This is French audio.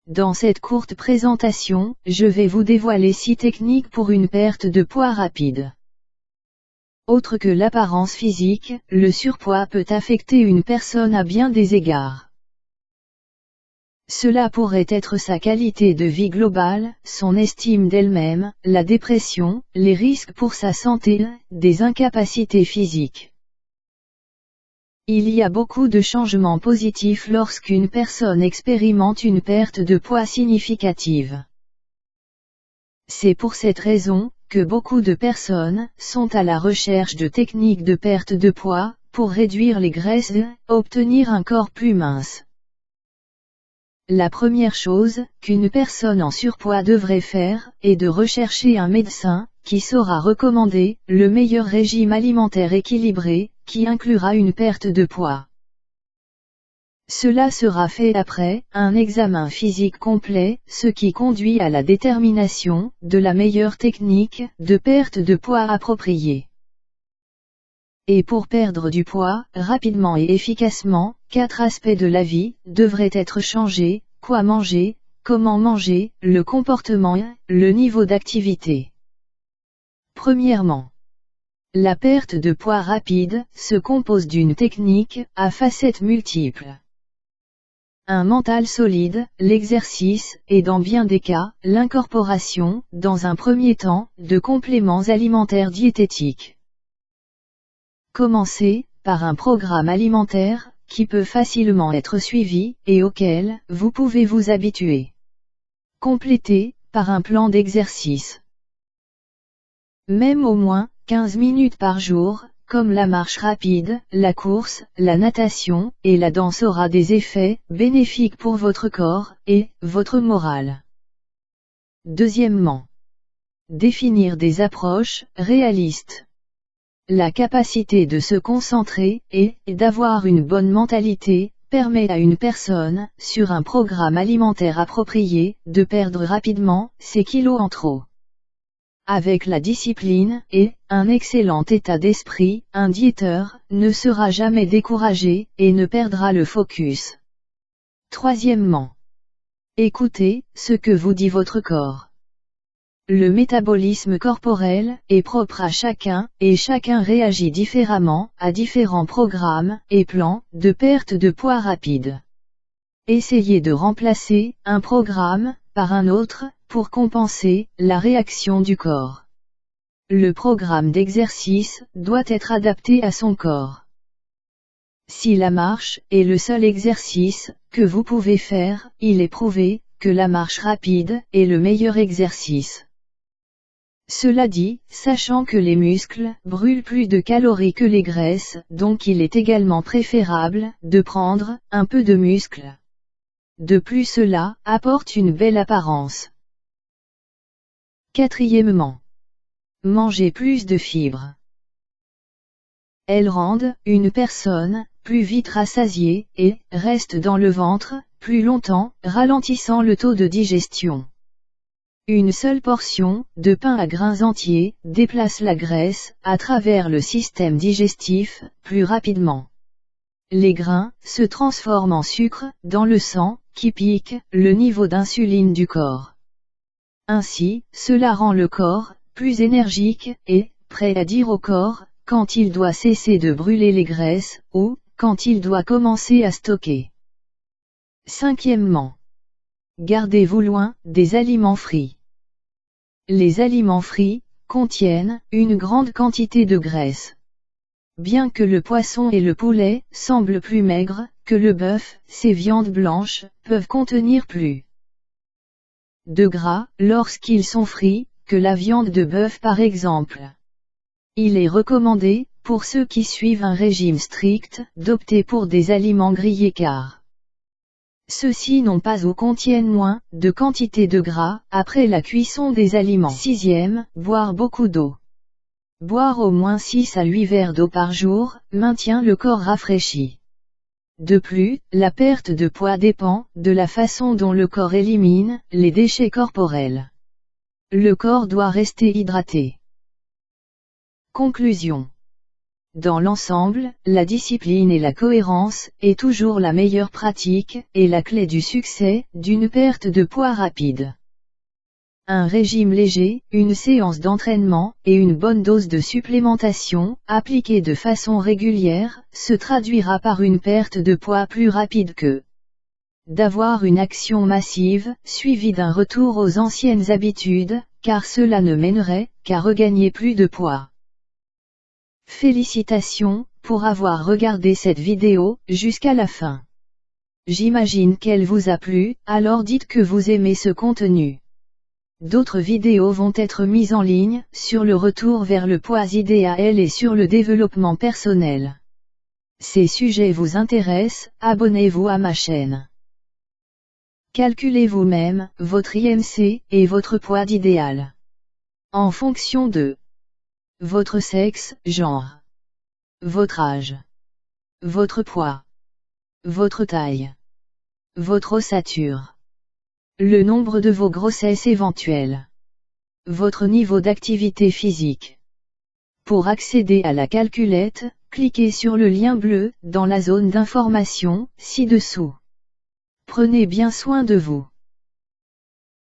Dans cette courte présentation, je vais vous dévoiler 6 techniques pour une perte de poids rapide. Autre que l'apparence physique, le surpoids peut affecter une personne à bien des égards. Cela pourrait être sa qualité de vie globale, son estime d'elle-même, la dépression, les risques pour sa santé, des incapacités physiques. Il y a beaucoup de changements positifs lorsqu'une personne expérimente une perte de poids significative. C'est pour cette raison que beaucoup de personnes sont à la recherche de techniques de perte de poids, pour réduire les graisses et obtenir un corps plus mince. La première chose qu'une personne en surpoids devrait faire est de rechercher un médecin qui saura recommander le meilleur régime alimentaire équilibré, qui inclura une perte de poids. Cela sera fait après un examen physique complet, ce qui conduit à la détermination de la meilleure technique de perte de poids appropriée. Et pour perdre du poids, rapidement et efficacement, 4 aspects de la vie devraient être changés: quoi manger, comment manger, le comportement et le niveau d'activité. Premièrement, la perte de poids rapide se compose d'une technique à facettes multiples. Un mental solide, l'exercice, et dans bien des cas, l'incorporation, dans un premier temps, de compléments alimentaires diététiques. Commencez par un programme alimentaire, qui peut facilement être suivi, et auquel vous pouvez vous habituer. Complétez par un plan d'exercice. Même au moins 15 minutes par jour, comme la marche rapide, la course, la natation, et la danse aura des effets bénéfiques pour votre corps et votre morale. Deuxièmement, définir des approches réalistes. La capacité de se concentrer et d'avoir une bonne mentalité permet à une personne, sur un programme alimentaire approprié, de perdre rapidement ses kilos en trop. Avec la discipline et un excellent état d'esprit, un diéteur ne sera jamais découragé et ne perdra le focus. Troisièmement, écoutez ce que vous dit votre corps. Le métabolisme corporel est propre à chacun, et chacun réagit différemment à différents programmes et plans de perte de poids rapide. Essayez de remplacer un programme par un autre pour compenser la réaction du corps. Le programme d'exercice doit être adapté à son corps. Si la marche est le seul exercice que vous pouvez faire, il est prouvé que la marche rapide est le meilleur exercice. Cela dit, sachant que les muscles brûlent plus de calories que les graisses, donc il est également préférable de prendre un peu de muscle. De plus, cela apporte une belle apparence. Quatrièmement, manger plus de fibres. Elles rendent une personne plus vite rassasiée et reste dans le ventre plus longtemps, ralentissant le taux de digestion. Une seule portion de pain à grains entiers déplace la graisse à travers le système digestif plus rapidement. Les grains se transforment en sucre dans le sang, qui pique le niveau d'insuline du corps. Ainsi, cela rend le corps plus énergique et prêt à dire au corps quand il doit cesser de brûler les graisses ou quand il doit commencer à stocker. Cinquièmement, gardez-vous loin des aliments frits. Les aliments frits contiennent une grande quantité de graisse. Bien que le poisson et le poulet semblent plus maigres que le bœuf, ces viandes blanches peuvent contenir plus de gras lorsqu'ils sont frits que la viande de bœuf par exemple. Il est recommandé, pour ceux qui suivent un régime strict, d'opter pour des aliments grillés car ceux-ci n'ont pas ou contiennent moins de quantité de gras après la cuisson des aliments. Sixième, boire beaucoup d'eau. Boire au moins 6 à 8 verres d'eau par jour maintient le corps rafraîchi. De plus, la perte de poids dépend de la façon dont le corps élimine les déchets corporels. Le corps doit rester hydraté. Conclusion. Dans l'ensemble, la discipline et la cohérence est toujours la meilleure pratique, et la clé du succès, d'une perte de poids rapide. Un régime léger, une séance d'entraînement, et une bonne dose de supplémentation, appliquée de façon régulière, se traduira par une perte de poids plus rapide que d'avoir une action massive, suivie d'un retour aux anciennes habitudes, car cela ne mènerait qu'à regagner plus de poids. Félicitations pour avoir regardé cette vidéo jusqu'à la fin. J'imagine qu'elle vous a plu, alors dites que vous aimez ce contenu. D'autres vidéos vont être mises en ligne, sur le retour vers le poids idéal et sur le développement personnel. Ces sujets vous intéressent, abonnez-vous à ma chaîne. Calculez vous-même votre IMC et votre poids idéal. En fonction de votre sexe, genre, votre âge, votre poids, votre taille, votre ossature, le nombre de vos grossesses éventuelles, votre niveau d'activité physique. Pour accéder à la calculette, cliquez sur le lien bleu, dans la zone d'information, ci-dessous. Prenez bien soin de vous.